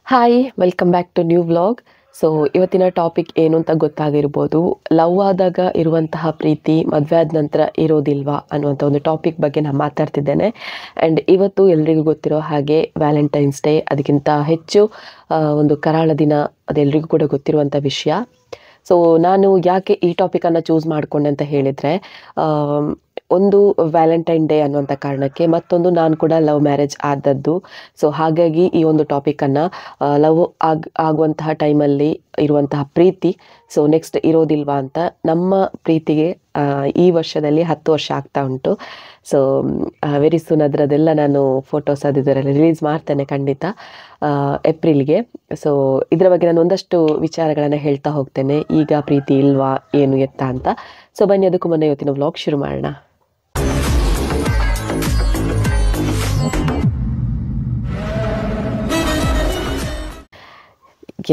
Hi welcome back to new vlog. So ಇವತ್ತಿನ topic ಏನು ಅಂತ ಗೊತ್ತಾಗಿರ್ಬೋದು. ಲವ್ ಆದಾಗ ಇರುವಂತಹ ಪ್ರೀತಿ ಮದುವೆ ಆದ ನಂತರ ಇರೋದಿಲ್ವಾ ಅನ್ನುವಂಥ ಒಂದು ಟಾಪಿಕ್ ಬಗ್ಗೆ ನಾನು ಮಾತಾಡ್ತಿದ್ದೇನೆ. ಆ್ಯಂಡ್ ಇವತ್ತು ಎಲ್ರಿಗೂ ಗೊತ್ತಿರೋ ಹಾಗೆ ವ್ಯಾಲೆಂಟೈನ್ಸ್ ಡೇ, ಅದಕ್ಕಿಂತ ಹೆಚ್ಚು ಒಂದು ಕರಾಳ ದಿನ, ಅದೆಲ್ರಿಗೂ ಕೂಡ ಗೊತ್ತಿರುವಂಥ ವಿಷಯ. ಸೊ ನಾನು ಯಾಕೆ ಈ ಟಾಪಿಕನ್ನು ಚೂಸ್ ಮಾಡಿಕೊಂಡೆ ಅಂತ ಹೇಳಿದರೆ, ಒಂದು ವ್ಯಾಲೆಂಟೈನ್ ಡೇ ಅನ್ನುವಂಥ ಕಾರಣಕ್ಕೆ, ಮತ್ತೊಂದು ನಾನು ಕೂಡ ಲವ್ ಮ್ಯಾರೇಜ್ ಆದದ್ದು. ಸೊ ಹಾಗಾಗಿ ಈ ಒಂದು ಟಾಪಿಕನ್ನು ಲವ್ ಆಗುವಂತಹ ಟೈಮಲ್ಲಿ ಇರುವಂತಹ ಪ್ರೀತಿ ಸೊ ನೆಕ್ಸ್ಟ್ ಇರೋದಿಲ್ವಾ ಅಂತ, ನಮ್ಮ ಪ್ರೀತಿಗೆ ಈ ವರ್ಷದಲ್ಲಿ 10 ವರ್ಷ ಆಗ್ತಾ ಉಂಟು. ಸೊ ವೆರಿ ಸೂನ್ ಅದರದೆಲ್ಲ ನಾನು ಫೋಟೋಸ್ ಅದರಲ್ಲಿ ರಿಲೀಸ್ ಮಾಡ್ತೇನೆ ಖಂಡಿತ ಏಪ್ರಿಲ್ಗೆ. ಸೊ ಇದರ ಬಗ್ಗೆ ನಾನು ಒಂದಷ್ಟು ವಿಚಾರಗಳನ್ನು ಹೇಳ್ತಾ ಹೋಗ್ತೇನೆ, ಈಗ ಪ್ರೀತಿ ಇಲ್ವಾ ಏನು ಎತ್ತ ಅಂತ. ಸೊ ಬನ್ನಿ ಅದಕ್ಕೂ ಮುನ್ನ ಇವತ್ತಿನ ವ್ಲಾಗ್ ಶುರು ಮಾಡೋಣ.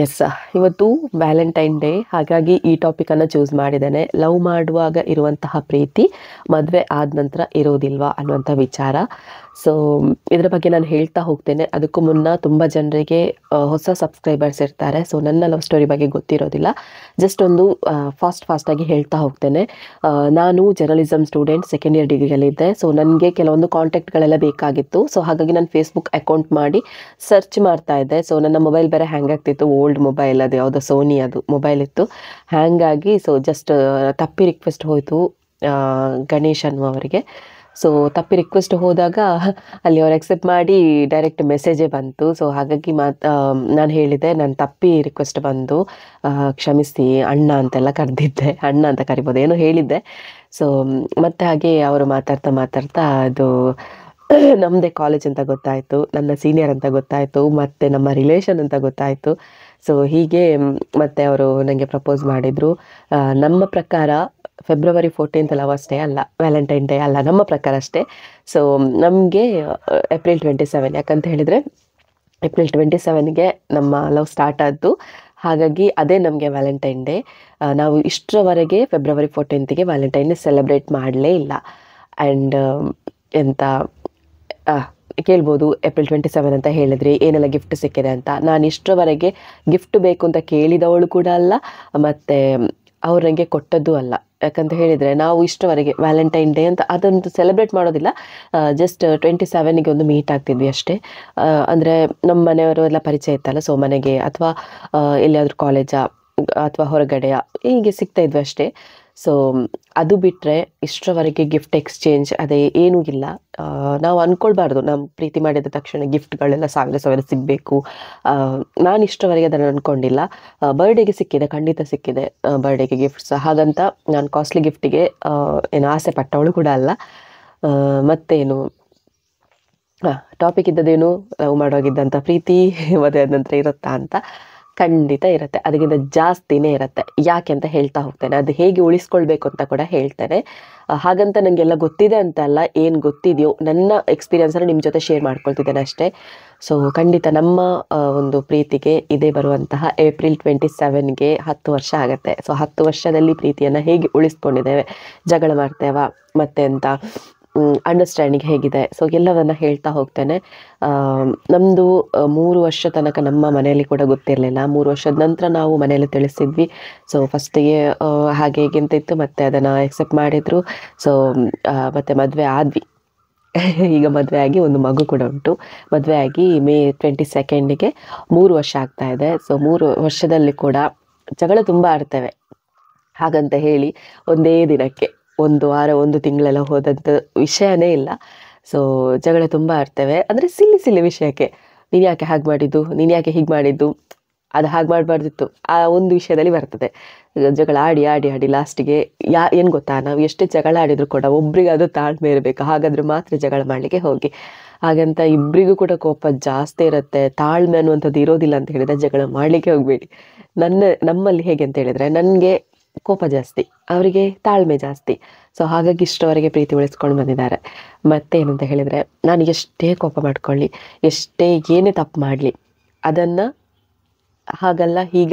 ಎಸ್, ಇವತ್ತು ವ್ಯಾಲೆಂಟೈನ್ ಡೇ, ಹಾಗಾಗಿ ಈ ಟಾಪಿಕನ್ನು ಚೂಸ್ ಮಾಡಿದ್ದೇನೆ. ಲವ್ ಮಾಡುವಾಗ ಇರುವಂತಹ ಪ್ರೀತಿ ಮದುವೆ ಆದ ನಂತರ ಇರೋದಿಲ್ವಾ ಅನ್ನುವಂಥ ವಿಚಾರ. ಸೊ ಇದರ ಬಗ್ಗೆ ನಾನು ಹೇಳ್ತಾ ಹೋಗ್ತೇನೆ. ಅದಕ್ಕೂ ಮುನ್ನ ತುಂಬ ಜನರಿಗೆ ಹೊಸ ಸಬ್ಸ್ಕ್ರೈಬರ್ಸ್ ಇರ್ತಾರೆ, ಸೊ ನನ್ನ ಲವ್ ಸ್ಟೋರಿ ಬಗ್ಗೆ ಗೊತ್ತಿರೋದಿಲ್ಲ. ಜಸ್ಟ್ ಒಂದು ಫಾಸ್ಟಾಗಿ ಹೇಳ್ತಾ ಹೋಗ್ತೇನೆ. ನಾನು ಜರ್ನಲಿಸಮ್ ಸ್ಟೂಡೆಂಟ್, ಸೆಕೆಂಡ್ ಇಯರ್ ಡಿಗ್ರಿಯಲ್ಲಿದ್ದೆ. ಸೊ ನನಗೆ ಕೆಲವೊಂದು ಕಾಂಟ್ಯಾಕ್ಟ್ಗಳೆಲ್ಲ ಬೇಕಾಗಿತ್ತು. ಸೊ ಹಾಗಾಗಿ ನಾನು ಫೇಸ್ಬುಕ್ ಅಕೌಂಟ್ ಮಾಡಿ ಸರ್ಚ್ ಮಾಡ್ತಾ ಇದ್ದೆ. ಸೊ ನನ್ನ ಮೊಬೈಲ್ ಬೇರೆ ಹ್ಯಾಂಗ್ ಆಗ್ತಿತ್ತು, ಓಲ್ಡ್ ಮೊಬೈಲ್, ಅದು ಯಾವುದೋ ಸೋನಿ ಅದು ಮೊಬೈಲ್ ಇತ್ತು, ಹ್ಯಾಂಗಾಗಿ. ಸೊ ಜಸ್ಟ್ ತಪ್ಪಿ ರಿಕ್ವೆಸ್ಟ್ ಹೋಯಿತು ಗಣೇಶ್ ಅನ್ನುವವರಿಗೆ. ಸೊ ತಪ್ಪಿ ರಿಕ್ವೆಸ್ಟ್ ಹೋದಾಗ ಅಲ್ಲಿ ಅವ್ರು ಎಕ್ಸೆಪ್ಟ್ ಮಾಡಿ ಡೈರೆಕ್ಟ್ ಮೆಸೇಜೇ ಬಂತು. ಸೊ ಹಾಗಾಗಿ ನಾನು ಹೇಳಿದೆ, ನಾನು ತಪ್ಪಿ ರಿಕ್ವೆಸ್ಟ್ ಬಂದು ಕ್ಷಮಿಸಿ ಅಣ್ಣ ಅಂತೆಲ್ಲ ಕರೆದಿದ್ದೆ, ಅಣ್ಣ ಅಂತ ಕರಿಬೋದು ಏನೋ ಹೇಳಿದ್ದೆ. ಸೊ ಮತ್ತೆ ಹಾಗೆ ಅವರು ಮಾತಾಡ್ತಾ ಅದು ನಮ್ಮದೇ ಕಾಲೇಜ್ ಅಂತ ಗೊತ್ತಾಯಿತು, ನನ್ನ ಸೀನಿಯರ್ ಅಂತ ಗೊತ್ತಾಯಿತು, ಮತ್ತು ನಮ್ಮ ರಿಲೇಷನ್ ಅಂತ ಗೊತ್ತಾಯಿತು. ಸೊ ಹೀಗೆ ಮತ್ತೆ ಅವರು ನನಗೆ ಪ್ರಪೋಸ್ ಮಾಡಿದರು. ನಮ್ಮ ಪ್ರಕಾರ ಫೆಬ್ರವರಿ 14 ಲವರ್ಸ್ ಡೇ ಅಲ್ಲ, ವ್ಯಾಲೆಂಟೈನ್ ಡೇ ಅಲ್ಲ, ನಮ್ಮ ಪ್ರಕಾರ ಅಷ್ಟೇ. ಸೊ ನಮಗೆ ಏಪ್ರಿಲ್ 27, ಯಾಕಂತ ಹೇಳಿದರೆ ಏಪ್ರಿಲ್ 27ಗೆ ನಮ್ಮ ಲವ್ ಸ್ಟಾರ್ಟ್ ಆದ್ದು, ಹಾಗಾಗಿ ಅದೇ ನಮಗೆ ವ್ಯಾಲೆಂಟೈನ್ ಡೇ. ನಾವು ಇಷ್ಟರವರೆಗೆ ಫೆಬ್ರವರಿ 14ಗೆ ವ್ಯಾಲೆಂಟೈನ್ ಡೇ ಸೆಲೆಬ್ರೇಟ್ ಮಾಡಲೇ ಇಲ್ಲ. ಆ್ಯಂಡ್ ಎಂತ ಕೇಳ್ಬೋದು, ಏಪ್ರಿಲ್ 27 ಅಂತ ಹೇಳಿದ್ರಿ ಏನೆಲ್ಲ ಗಿಫ್ಟ್ ಸಿಕ್ಕಿದೆ ಅಂತ. ನಾನು ಇಷ್ಟರವರೆಗೆ ಗಿಫ್ಟ್ ಬೇಕು ಅಂತ ಕೇಳಿದವಳು ಕೂಡ ಅಲ್ಲ, ಮತ್ತು ಅವ್ರು ನನಗೆ ಕೊಟ್ಟದ್ದು ಅಲ್ಲ. ಯಾಕಂತ ಹೇಳಿದರೆ ನಾವು ಇಷ್ಟರವರೆಗೆ ವ್ಯಾಲೆಂಟೈನ್ ಡೇ ಅಂತ ಅದೊಂದು ಸೆಲೆಬ್ರೇಟ್ ಮಾಡೋದಿಲ್ಲ. ಜಸ್ಟ್ 27ಗೆ ಒಂದು ಮೀಟ್ ಆಗ್ತಿದ್ವಿ ಅಷ್ಟೇ. ಅಂದರೆ ನಮ್ಮ ಮನೆಯವರು ಎಲ್ಲ ಪರಿಚಯ ಇತ್ತಲ್ಲ, ಸೊ ಮನೆಗೆ ಅಥವಾ ಎಲ್ಲಿಯಾದರೂ ಕಾಲೇಜಾ ಅಥವಾ ಹೊರಗಡೆಯ ಹೀಗೆ ಸಿಗ್ತಾಯಿದ್ವಿ ಅಷ್ಟೇ. ಸೊ ಅದು ಬಿಟ್ಟರೆ ಇಷ್ಟರವರೆಗೆ ಗಿಫ್ಟ್ ಎಕ್ಸ್ಚೇಂಜ್ ಅದೇ ಏನೂ ಇಲ್ಲ. ನಾವು ಅಂದ್ಕೊಳ್ಬಾರ್ದು ನಮ್ಮ ಪ್ರೀತಿ ಮಾಡಿದ ತಕ್ಷಣ ಗಿಫ್ಟ್ಗಳೆಲ್ಲ ಸಾವಿರ ಸಿಗಬೇಕು. ನಾನು ಇಷ್ಟರವರೆಗೆ ಅದನ್ನು ಅಂದ್ಕೊಂಡಿಲ್ಲ. ಬರ್ಡೇಗೆ ಸಿಕ್ಕಿದೆ, ಖಂಡಿತ ಸಿಕ್ಕಿದೆ ಬರ್ಡೇಗೆ ಗಿಫ್ಟ್ಸ್, ಹಾಗಂತ ನಾನು ಕಾಸ್ಟ್ಲಿ ಗಿಫ್ಟಿಗೆ ಏನು ಆಸೆ ಪಟ್ಟವಳು ಕೂಡ ಅಲ್ಲ. ಮತ್ತೇನು ಟಾಪಿಕ್ ಇದ್ದದೇನು, ಲವ್ ಮಾಡೋಗಿದ್ದಂಥ ಪ್ರೀತಿ ಮದುವೆ ಆದ ನಂತರ ಇರುತ್ತಾ ಅಂತ. ಖಂಡಿತ ಇರುತ್ತೆ, ಅದಕ್ಕಿಂತ ಜಾಸ್ತಿನೇ ಇರುತ್ತೆ. ಯಾಕೆ ಅಂತ ಹೇಳ್ತಾ ಹೋಗ್ತೇನೆ, ಅದು ಹೇಗೆ ಉಳಿಸ್ಕೊಳ್ಬೇಕು ಅಂತ ಕೂಡ ಹೇಳ್ತೇನೆ. ಹಾಗಂತ ನನಗೆಲ್ಲ ಗೊತ್ತಿದೆ ಅಂತ ಅಲ್ಲ, ಏನು ಗೊತ್ತಿದೆಯೋ ನನ್ನ ಎಕ್ಸ್ಪೀರಿಯನ್ಸನ್ನು ನಿಮ್ಮ ಜೊತೆ ಶೇರ್ ಮಾಡ್ಕೊಳ್ತಿದ್ದೇನೆ ಅಷ್ಟೇ. ಸೊ ಖಂಡಿತ ನಮ್ಮ ಒಂದು ಪ್ರೀತಿಗೆ ಇದೇ ಬರುವಂತಹ ಏಪ್ರಿಲ್ 27ಗೆ 10 ವರ್ಷ ಆಗುತ್ತೆ. ಸೊ 10 ವರ್ಷದಲ್ಲಿ ಪ್ರೀತಿಯನ್ನು ಹೇಗೆ ಉಳಿಸ್ಕೊಂಡಿದ್ದೇವೆ, ಜಗಳ ಮಾಡ್ತೇವಾ, ಮತ್ತೆ ಅಂತ ಅಂಡರ್ಸ್ಟ್ಯಾಂಡಿಂಗ್ ಹೇಗಿದೆ, ಸೊ ಎಲ್ಲವನ್ನು ಹೇಳ್ತಾ ಹೋಗ್ತೇನೆ. ನಮ್ಮದು 3 ವರ್ಷ ತನಕ ನಮ್ಮ ಮನೆಯಲ್ಲಿ ಕೂಡ ಗೊತ್ತಿರಲಿಲ್ಲ. 3 ವರ್ಷದ ನಂತರ ನಾವು ಮನೆಯಲ್ಲಿ ತಿಳಿಸಿದ್ವಿ. ಸೊ ಫಸ್ಟಿಗೆ ಹಾಗೆ ಹೇಗೆ ಅಂತ ಇತ್ತು, ಮತ್ತು ಅದನ್ನು ಎಕ್ಸೆಪ್ಟ್ ಮಾಡಿದರು. ಸೊ ಮತ್ತು ಮದುವೆ ಆದ್ವಿ. ಈಗ ಮದುವೆ ಆಗಿ ಒಂದು ಮಗು ಕೂಡ ಉಂಟು. ಮದುವೆ ಆಗಿ ಮೇ 22ಗೆ 3 ವರ್ಷ ಆಗ್ತಾ ಇದೆ. ಸೊ 3 ವರ್ಷದಲ್ಲಿ ಕೂಡ ಜಗಳ ತುಂಬ ಆಡ್ತೇವೆ. ಹಾಗಂತ ಹೇಳಿ ಒಂದೇ ದಿನಕ್ಕೆ 1 ವಾರ 1 ತಿಂಗಳೆಲ್ಲ ಹೋದಂಥ ವಿಷಯನೇ ಇಲ್ಲ. ಸೊ ಜಗಳ ತುಂಬ ಆಡ್ತೇವೆ, ಅಂದರೆ ಸಿಲ್ಲಿ ವಿಷಯಕ್ಕೆ. ನೀನು ಯಾಕೆ ಹಾಗೆ ಮಾಡಿದ್ದು, ನೀನು ಯಾಕೆ ಹೀಗೆ ಮಾಡಿದ್ದು, ಅದು ಹಾಗೆ ಮಾಡಬಾರ್ದಿತ್ತು, ಆ ಒಂದು ವಿಷಯದಲ್ಲಿ ಬರ್ತದೆ ಜಗಳ. ಆಡಿ ಲಾಸ್ಟಿಗೆ ಏನು ಗೊತ್ತಾ, ನಾವು ಎಷ್ಟೇ ಜಗಳ ಆಡಿದರೂ ಕೂಡ ಒಬ್ರಿಗೆ ಅದು ತಾಳ್ಮೆ ಇರಬೇಕು, ಹಾಗಾದರೆ ಮಾತ್ರ ಜಗಳ ಮಾಡಲಿಕ್ಕೆ ಹೋಗಿ. ಹಾಗಂತ ಇಬ್ಬರಿಗೂ ಕೂಡ ಕೋಪ ಜಾಸ್ತಿ ಇರುತ್ತೆ, ತಾಳ್ಮೆ ಅನ್ನುವಂಥದ್ದು ಇರೋದಿಲ್ಲ ಅಂತ ಹೇಳಿದರೆ ಜಗಳ ಮಾಡಲಿಕ್ಕೆ ಹೋಗಬೇಡಿ. ನಮ್ಮಲ್ಲಿ ಹೇಗೆ ಅಂತ ಹೇಳಿದರೆ, ನನಗೆ ಕೋಪ ಜಾಸ್ತಿ, ಅವರಿಗೆ ತಾಳ್ಮೆ ಜಾಸ್ತಿ. ಸೊ ಹಾಗಾಗಿ ಇಷ್ಟವರೆಗೆ ಪ್ರೀತಿ ಉಳಿಸ್ಕೊಂಡು ಬಂದಿದ್ದಾರೆ. ಮತ್ತೇನಂತ ಹೇಳಿದರೆ, ನಾನು ಎಷ್ಟೇ ಕೋಪ ಮಾಡ್ಕೊಳ್ಳಿ, ಎಷ್ಟೇ ಏನೇ ತಪ್ಪು ಮಾಡಲಿ, ಅದನ್ನು ಹಾಗಲ್ಲ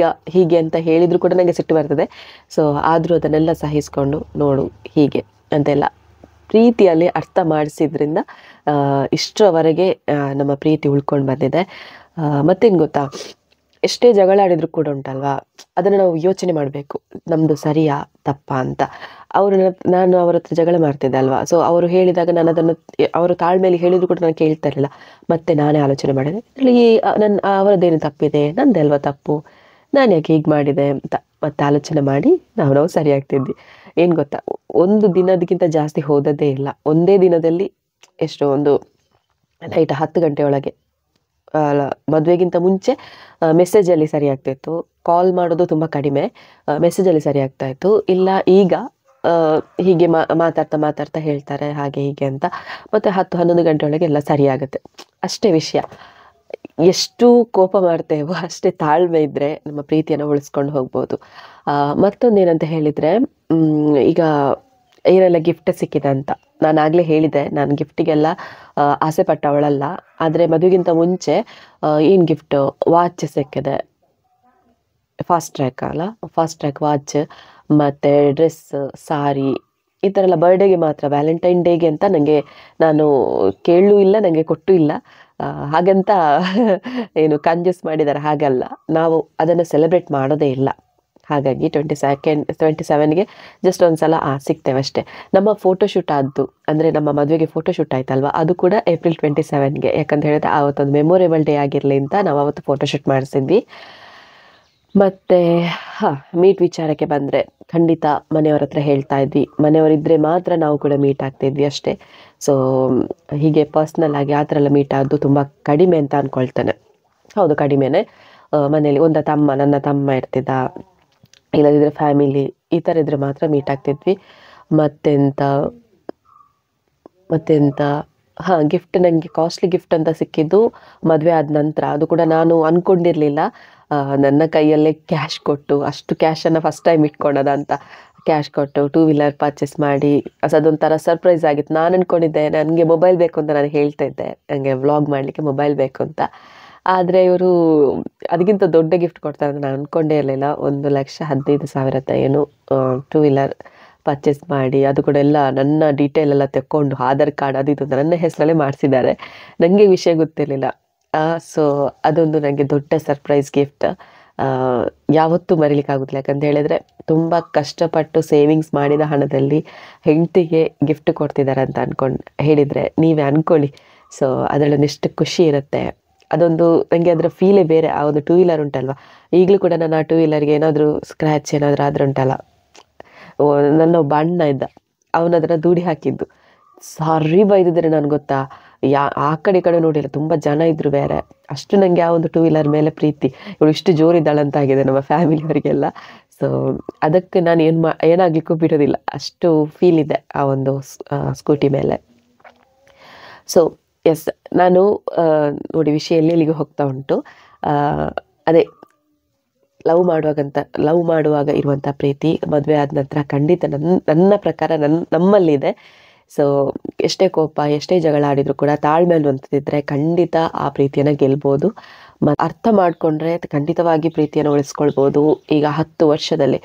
ಹೀಗೆ ಅಂತ ಹೇಳಿದರೂ ಕೂಡ ನನಗೆ ಸಿಟ್ಟು ಬರ್ತದೆ. ಸೊ ಆದರೂ ಅದನ್ನೆಲ್ಲ ಸಹಿಸ್ಕೊಂಡು ನೋಡು ಹೀಗೆ ಅಂತೆಲ್ಲ ಪ್ರೀತಿಯಲ್ಲಿ ಅರ್ಥ ಮಾಡಿಸಿದ್ರಿಂದ ಇಷ್ಟರವರೆಗೆ ನಮ್ಮ ಪ್ರೀತಿ ಉಳ್ಕೊಂಡು ಬಂದಿದೆ. ಮತ್ತೇನು ಗೊತ್ತಾ, ಎಷ್ಟೇ ಜಗಳ ಆಡಿದ್ರು ಕೂಡ ಉಂಟಲ್ವಾ, ಅದನ್ನು ನಾವು ಯೋಚನೆ ಮಾಡಬೇಕು, ನಮ್ಮದು ಸರಿಯಾ ತಪ್ಪಾ ಅಂತ. ನಾನು ಅವ್ರ ಹತ್ರ ಜಗಳ ಮಾಡ್ತಿದ್ದೆ ಅಲ್ವಾ, ಸೊ ಅವರು ಹೇಳಿದಾಗ ನಾನು ಅದನ್ನು ಅವರು ತಾಳ್ಮೆಯಲ್ಲಿ ಹೇಳಿದ್ರು ಕೂಡ ನಾನು ಕೇಳ್ತಾ ಇರಲಿಲ್ಲ. ಮತ್ತೆ ನಾನೇ ಆಲೋಚನೆ ಮಾಡಿದೆ, ಇಲ್ಲಿ ಅವರದ್ದೇನು ತಪ್ಪಿದೆ, ನಂದೇ ಅಲ್ವಾ ತಪ್ಪು, ನಾನು ಯಾಕೆ ಹೀಗೆ ಮಾಡಿದೆ ಅಂತ ಮತ್ತೆ ಆಲೋಚನೆ ಮಾಡಿ ನಾವು ಸರಿಯಾಗ್ತಿದ್ವಿ. ಏನು ಗೊತ್ತಾ, ಒಂದು ದಿನದಕ್ಕಿಂತ ಜಾಸ್ತಿ ಹೋದದ್ದೇ ಇಲ್ಲ. ಒಂದೇ ದಿನದಲ್ಲಿ ಎಷ್ಟೋ ಒಂದು ನೈಟ್ 10 ಗಂಟೆ ಒಳಗೆ, ಮದುವೆಗಿಂತ ಮುಂಚೆ ಮೆಸೇಜಲ್ಲಿ ಸರಿ ಆಗ್ತಾಯಿತ್ತು, ಕಾಲ್ ಮಾಡೋದು ತುಂಬ ಕಡಿಮೆ, ಮೆಸೇಜಲ್ಲಿ ಸರಿ ಆಗ್ತಾಯಿತ್ತು. ಇಲ್ಲ ಈಗ ಹೀಗೆ ಮಾತಾಡ್ತಾ ಹೇಳ್ತಾರೆ ಹಾಗೆ ಹೀಗೆ ಅಂತ, ಮತ್ತು 10-11 ಗಂಟೆ ಒಳಗೆ ಎಲ್ಲ ಸರಿ ಆಗುತ್ತೆ. ಅಷ್ಟೇ ವಿಷಯ. ಎಷ್ಟು ಕೋಪ ಮಾಡ್ತೇವೋ ಅಷ್ಟೇ ತಾಳ್ಮೆ ಇದ್ದರೆ ನಮ್ಮ ಪ್ರೀತಿಯನ್ನು ಉಳಿಸ್ಕೊಂಡು ಹೋಗ್ಬೋದು. ಮತ್ತೊಂದೇನಂತ ಹೇಳಿದರೆ, ಈಗ ಏನೆಲ್ಲ ಗಿಫ್ಟ್ ಸಿಕ್ಕಿದೆ ಅಂತ ನಾನು ಆಗಲೇ ಹೇಳಿದೆ. ನಾನು ಗಿಫ್ಟಿಗೆಲ್ಲ ಆಸೆ ಪಟ್ಟವಳಲ್ಲ. ಆದರೆ ಮದುವೆಗಿಂತ ಮುಂಚೆ ಏನು ಗಿಫ್ಟ್, ವಾಚ್ ಸಿಕ್ಕಿದೆ, ಫಾಸ್ಟ್ ಟ್ರ್ಯಾಕ್ ವಾಚ್, ಮತ್ತು ಡ್ರೆಸ್, ಸಾರಿ, ಈ ಥರ ಎಲ್ಲ ಬರ್ಡೇಗೆ ಮಾತ್ರ, ವ್ಯಾಲೆಂಟೈನ್ ಡೇಗೆ ಅಂತ ನಾನು ಕೇಳೂ ಇಲ್ಲ, ನನಗೆ ಕೊಟ್ಟೂ ಇಲ್ಲ. ಹಾಗಂತ ಏನು ಕಂಜೂಸ್ ಮಾಡಿದ್ದಾರೆ ಹಾಗಲ್ಲ, ನಾವು ಅದನ್ನು ಸೆಲೆಬ್ರೇಟ್ ಮಾಡೋದೇ ಇಲ್ಲ. ಹಾಗಾಗಿ 27ಗೆ ಜಸ್ಟ್ ಒಂದು ಸಲ ಸಿಗ್ತೇವೆ ಅಷ್ಟೇ. ನಮ್ಮ ಫೋಟೋಶೂಟ್ ಆದ್ದು, ಅಂದರೆ ನಮ್ಮ ಮದುವೆಗೆ ಫೋಟೋಶೂಟ್ ಆಯ್ತಲ್ವ, ಅದು ಕೂಡ ಏಪ್ರಿಲ್ 27ಗೆ. ಯಾಕಂತ ಹೇಳಿದ್ರೆ ಆವತ್ತೊಂದು ಮೆಮೊರೇಬಲ್ ಡೇ ಆಗಿರಲಿ ಅಂತ ನಾವು ಅವತ್ತು ಫೋಟೋಶೂಟ್ ಮಾಡಿಸಿದ್ವಿ. ಮತ್ತು ಮೀಟ್ ವಿಚಾರಕ್ಕೆ ಬಂದರೆ, ಖಂಡಿತ ಮನೆಯವ್ರ ಹತ್ರ ಹೇಳ್ತಾ ಇದ್ವಿ, ಮನೆಯವರಿದ್ದರೆ ಮಾತ್ರ ನಾವು ಕೂಡ ಮೀಟ್ ಆಗ್ತಿದ್ವಿ ಅಷ್ಟೇ. ಸೊ ಹೀಗೆ ಪರ್ಸ್ನಲ್ ಆಗಿ ಆ ಥರ ಎಲ್ಲ ಮೀಟ್ ಆದ್ದು ತುಂಬ ಕಡಿಮೆ ಅಂತ ಅಂದ್ಕೊಳ್ತೇನೆ. ಹೌದು, ಕಡಿಮೆನೇ. ಮನೇಲಿ ನನ್ನ ತಮ್ಮ ಇರ್ತಿದ್ದ, ಇಲ್ಲದಿದ್ದರೆ ಫ್ಯಾಮಿಲಿ, ಈ ಥರ ಇದ್ದರೆ ಮಾತ್ರ ಮೀಟ್ ಆಗ್ತಿದ್ವಿ. ಮತ್ತೆಂತ ಗಿಫ್ಟ್, ನನಗೆ ಕಾಸ್ಟ್ಲಿ ಗಿಫ್ಟ್ ಅಂತ ಸಿಕ್ಕಿದ್ದು ಮದುವೆ ಆದ ನಂತರ. ಅದು ಕೂಡ ನಾನು ಅಂದ್ಕೊಂಡಿರಲಿಲ್ಲ, ನನ್ನ ಕೈಯಲ್ಲೇ ಕ್ಯಾಶ್ ಕೊಟ್ಟು, ಅಷ್ಟು ಕ್ಯಾಶನ್ನು ಫಸ್ಟ್ ಟೈಮ್ ಇಟ್ಕೊಳೋದ ಅಂತ ಕ್ಯಾಶ್ ಕೊಟ್ಟು 2 ವೀಲರ್ ಪರ್ಚೇಸ್ ಮಾಡಿ, ಅದೊಂಥರ ಸರ್ಪ್ರೈಸ್ ಆಗಿತ್ತು. ನಾನು ಅಂದ್ಕೊಂಡಿದ್ದೆ ನನಗೆ ಮೊಬೈಲ್ ಬೇಕು ಅಂತ ನಾನು ಹೇಳ್ತಾ ಇದ್ದೆ, ನನಗೆ ವ್ಲಾಗ್ ಮಾಡಲಿಕ್ಕೆ ಮೊಬೈಲ್ ಬೇಕು ಅಂತ. ಆದರೆ ಇವರು ಅದಕ್ಕಿಂತ ದೊಡ್ಡ ಗಿಫ್ಟ್ ಕೊಡ್ತಾರೆ ಅಂತ ನಾನು ಅಂದ್ಕೊಂಡೇ ಇರಲಿಲ್ಲ. 1,15,000 ಏನು 2 ವೀಲರ್ ಪರ್ಚೇಸ್ ಮಾಡಿ, ಅದು ಕೂಡ ಎಲ್ಲ ನನ್ನ ಡೀಟೇಲ್ ಎಲ್ಲ ತೆಕ್ಕೊಂಡು, ಆಧಾರ್ ಕಾರ್ಡ್ ಅದು ಇದು ನನ್ನ ಹೆಸರಲ್ಲೇ ಮಾಡಿಸಿದ್ದಾರೆ. ನನಗೆ ವಿಷಯ ಗೊತ್ತಿರಲಿಲ್ಲ. ಸೊ ಅದೊಂದು ನನಗೆ ದೊಡ್ಡ ಸರ್ಪ್ರೈಸ್ ಗಿಫ್ಟ್, ಯಾವತ್ತೂ ಮರೀಲಿಕ್ಕಾಗೋದಿಲ್ಲ. ಯಾಕಂತ ಹೇಳಿದರೆ ತುಂಬ ಕಷ್ಟಪಟ್ಟು ಸೇವಿಂಗ್ಸ್ ಮಾಡಿದ ಹಣದಲ್ಲಿ ಹೆಂಡತಿಗೆ ಗಿಫ್ಟ್ ಕೊಡ್ತಿದ್ದಾರೆ ಅಂತ ಹೇಳಿದರೆ ನೀವೇ ಅಂದ್ಕೊಳ್ಳಿ. ಸೊ ಅದರಲ್ಲೊಂದಿಷ್ಟು ಖುಷಿ ಇರುತ್ತೆ. ಅದೊಂದು ನನಗೆ ಅದರ ಫೀಲೇ ಬೇರೆ. ಆ ಒಂದು 2 ವೀಲರ್ ಉಂಟಲ್ವ, ಈಗಲೂ ಕೂಡ ನಾನು ಆ 2 ವೀಲರ್ಗೆ ಏನಾದರೂ ಸ್ಕ್ರ್ಯಾಚ್ ಏನಾದರೂ ಆದ್ರೆ ಉಂಟಲ್ಲ, ನನ್ನ ಒಬ್ಬ ಅಣ್ಣ ಇದ್ದ, ಅವನದನ್ನು ದೂಡಿ ಹಾಕಿದ್ದು. ಸಾರಿ ಬೈದಿದ್ರೆ ನಾನು ಗೊತ್ತಾ, ಆ ಕಡೆ ಈ ಕಡೆ ನೋಡಿಲ್ಲ, ತುಂಬ ಜನ ಇದ್ದರು ಬೇರೆ. ಅಷ್ಟು ನನಗೆ ಆ ಒಂದು 2 ವೀಲರ್ ಮೇಲೆ ಪ್ರೀತಿ, ಇವಳು ಇಷ್ಟು ಜೋರಿದ್ದಾಳಂತಾಗಿದೆ ನಮ್ಮ ಫ್ಯಾಮಿಲಿಯವರಿಗೆಲ್ಲ. ಸೊ ಅದಕ್ಕೆ ನಾನು ಏನಾಗಲಿಕ್ಕೂ ಬಿಡೋದಿಲ್ಲ, ಅಷ್ಟು ಫೀಲ್ ಇದೆ ಆ ಒಂದು ಸ್ಕೂಟಿ ಮೇಲೆ. ಸೊ ಎಸ್, ನಾನು ನೋಡಿ ವಿಷಯ ಎಲ್ಲಿಗೆ ಹೋಗ್ತಾ ಉಂಟು. ಅದೇ ಲವ್ ಮಾಡುವಾಗ ಇರುವಂಥ ಪ್ರೀತಿ ಮದುವೆ ಆದ ನಂತರ ಖಂಡಿತ ನನ್ನ ಪ್ರಕಾರ ನಮ್ಮಲ್ಲಿದೆ. ಸೊ ಎಷ್ಟೇ ಕೋಪ, ಎಷ್ಟೇ ಜಗಳ ಆಡಿದರೂ ಕೂಡ ತಾಳ್ಮೆ ಅನ್ನುವಂಥದ್ದಿದ್ರೆ ಖಂಡಿತ ಆ ಪ್ರೀತಿಯನ್ನು ಗೆಲ್ಬೋದು. ಅರ್ಥ ಮಾಡಿಕೊಂಡ್ರೆ ಖಂಡಿತವಾಗಿ ಪ್ರೀತಿಯನ್ನು ಉಳಿಸ್ಕೊಳ್ಬೋದು. ಈಗ 10 ವರ್ಷದಲ್ಲಿ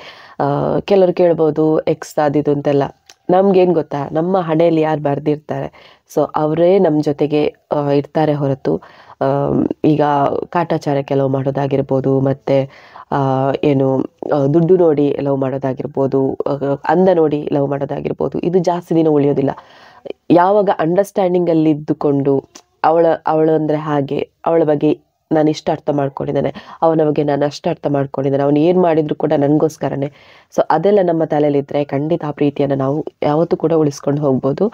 ಕೆಲವರು ಕೇಳ್ಬೋದು ಎಕ್ಸ್ ಆದಿದ್ದು ಅಂತೆಲ್ಲ. ನಮ್ಗೇನು ಗೊತ್ತಾ, ನಮ್ಮ ಹಣೆಯಲ್ಲಿ ಯಾರು ಬರೆದಿರ್ತಾರೆ ಸೊ ಅವರೇ ನಮ್ಮ ಜೊತೆಗೆ ಇರ್ತಾರೆ ಹೊರತು, ಈಗ ಕಾಟಾಚಾರ ಕೆಲವು ಮಾಡೋದಾಗಿರ್ಬೋದು, ಮತ್ತು ಏನು ದುಡ್ಡು ನೋಡಿ ಲವ್ ಮಾಡೋದಾಗಿರ್ಬೋದು, ಅಂದ ನೋಡಿ ಲವ್ ಮಾಡೋದಾಗಿರ್ಬೋದು, ಇದು ಜಾಸ್ತಿ ದಿನ ಉಳಿಯೋದಿಲ್ಲ. ಯಾವಾಗ ಅಂಡರ್ಸ್ಟ್ಯಾಂಡಿಂಗಲ್ಲಿ ಇದ್ದುಕೊಂಡು ಅವಳು ಅಂದರೆ ಹಾಗೆ, ಅವಳ ಬಗ್ಗೆ ನಾನು ಇಷ್ಟು ಅರ್ಥ ಮಾಡ್ಕೊಂಡಿದ್ದಾನೆ, ಅವನ ಬಗ್ಗೆ ನಾನು ಅಷ್ಟು ಅರ್ಥ ಮಾಡ್ಕೊಂಡಿದ್ದಾನೆ, ಅವನು ಏನು ಮಾಡಿದರೂ ಕೂಡ ನನಗೋಸ್ಕರನೇ. ಸೊ ಅದೆಲ್ಲ ನಮ್ಮ ತಲೆಯಲ್ಲಿದ್ದರೆ ಖಂಡಿತ ಆ ಪ್ರೀತಿಯನ್ನು ನಾವು ಯಾವತ್ತೂ ಕೂಡ ಉಳಿಸ್ಕೊಂಡು ಹೋಗ್ಬೋದು.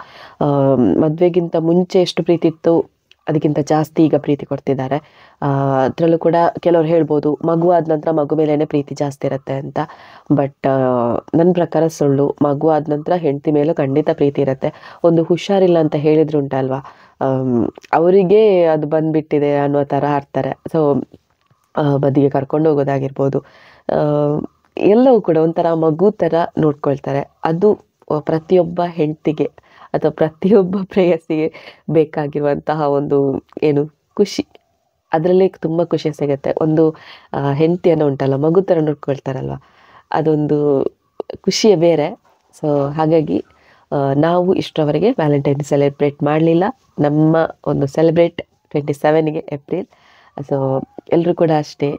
ಮದುವೆಗಿಂತ ಮುಂಚೆ ಎಷ್ಟು ಪ್ರೀತಿ ಇತ್ತು ಅದಕ್ಕಿಂತ ಜಾಸ್ತಿ ಈಗ ಪ್ರೀತಿ ಕೊಡ್ತಿದ್ದಾರೆ. ಅದರಲ್ಲೂ ಕೂಡ ಕೆಲವ್ರು ಹೇಳ್ಬೋದು ಮಗು ಆದ ನಂತರ ಮಗು ಮೇಲೇ ಪ್ರೀತಿ ಜಾಸ್ತಿ ಇರುತ್ತೆ ಅಂತ. ಬಟ್ ನನ್ನ ಪ್ರಕಾರ ಸುಳ್ಳು. ಮಗು ಆದ ನಂತರ ಹೆಂಡತಿ ಮೇಲೂ ಖಂಡಿತ ಪ್ರೀತಿ ಇರುತ್ತೆ. ಒಂದು ಹುಷಾರಿಲ್ಲ ಅಂತ ಹೇಳಿದ್ರು ಉಂಟಲ್ವಾ, ಅವರಿಗೆ ಅದು ಬಂದುಬಿಟ್ಟಿದೆ ಅನ್ನೋ ಥರ ಆಡ್ತಾರೆ. ಸೊ ಬದಿಗೆ ಕರ್ಕೊಂಡು ಹೋಗೋದಾಗಿರ್ಬೋದು, ಎಲ್ಲವೂ ಕೂಡ ಒಂಥರ ಮಗು ಥರ ನೋಡ್ಕೊಳ್ತಾರೆ. ಅದು ಪ್ರತಿಯೊಬ್ಬ ಹೆಂಡತಿಗೆ ಅಥವಾ ಪ್ರತಿಯೊಬ್ಬ ಪ್ರೇಯಸಿಗೆ ಬೇಕಾಗಿರುವಂತಹ ಒಂದು ಏನು ಖುಷಿ, ಅದರಲ್ಲಿ ತುಂಬ ಖುಷಿ ಸಿಗುತ್ತೆ. ಒಂದು ಹೆಂಡತಿಯನ್ನು ಉಂಟಲ್ಲ ಮಗು ಥರ ನೋಡ್ಕೊಳ್ತಾರಲ್ವ, ಅದೊಂದು ಖುಷಿಯೇ ಬೇರೆ. ಸೊ ಹಾಗಾಗಿ ನಾವು ಇಷ್ಟರವರೆಗೆ ವ್ಯಾಲೆಂಟೈನ್ ಸೆಲೆಬ್ರೇಟ್ ಮಾಡಲಿಲ್ಲ. ನಮ್ಮ ಒಂದು ಸೆಲೆಬ್ರೇಟ್ 27ಗೆ ಏಪ್ರಿಲ್. ಸೊ ಎಲ್ಲರೂ ಕೂಡ ಅಷ್ಟೇ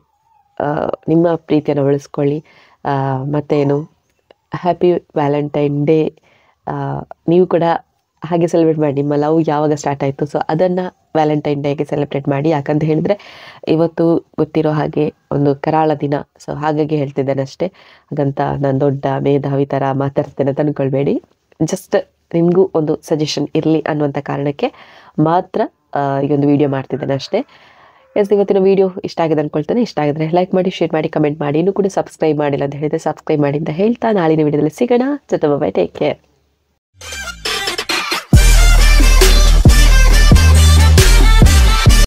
ನಿಮ್ಮ ಪ್ರೀತಿಯನ್ನು ಉಳಿಸ್ಕೊಳ್ಳಿ. ಮತ್ತೇನು, ಹ್ಯಾಪಿ ವ್ಯಾಲೆಂಟೈನ್ ಡೇ. ನೀವು ಕೂಡ ಹಾಗೆ ಸೆಲೆಬ್ರೇಟ್ ಮಾಡಿ. ನಿಮ್ಮ ಲವ್ ಯಾವಾಗ ಸ್ಟಾರ್ಟ್ ಆಯಿತು, ಸೊ ಅದನ್ನು ವ್ಯಾಲೆಂಟೈನ್ ಡೇಗೆ ಸೆಲೆಬ್ರೇಟ್ ಮಾಡಿ. ಯಾಕಂತ ಹೇಳಿದರೆ ಇವತ್ತು ಗೊತ್ತಿರೋ ಹಾಗೆ ಒಂದು ಕರಾಳ ದಿನ, ಸೊ ಹಾಗಾಗಿ ಹೇಳ್ತಿದ್ದೇನೆ ಅಷ್ಟೇ. ಹಾಗಂತ ನಾನು ದೊಡ್ಡ ಮೇಧಾವಿ ಥರ ಮಾತಾಡ್ತೇನೆ ಅಂತ ಅಂದ್ಕೊಳ್ಬೇಡಿ. ಜಸ್ಟ್ ನಿಮಗೂ ಒಂದು ಸಜೆಷನ್ ಇರಲಿ ಅನ್ನುವಂಥ ಕಾರಣಕ್ಕೆ ಮಾತ್ರ ಈ ಒಂದು ವಿಡಿಯೋ ಮಾಡ್ತಿದ್ದೇನೆ ಅಷ್ಟೇ. ಇವತ್ತಿನ ವಿಡಿಯೋ ಇಷ್ಟ ಆಗಿದೆ ಅಂದ್ಕೊಳ್ತೇನೆ. ಇಷ್ಟ ಆಗಿದ್ರೆ ಲೈಕ್ ಮಾಡಿ, ಶೇರ್ ಮಾಡಿ, ಕಮೆಂಟ್ ಮಾಡಿ. ಇನ್ನೂ ಕೂಡ ಸಬ್ಸ್ಕ್ರೈಬ್ ಮಾಡಿಲ್ಲ ಅಂತ ಹೇಳಿದರೆ ಸಬ್ಸ್ಕ್ರೈಬ್ ಮಾಡಿ ಅಂತ ಹೇಳ್ತಾ ನಾಳಿನ ವಿಡಿಯೋದಲ್ಲಿ ಸಿಗೋಣ. ಜೊತೆ ಬೈ, ಟೇಕ್ ಕೇರ್.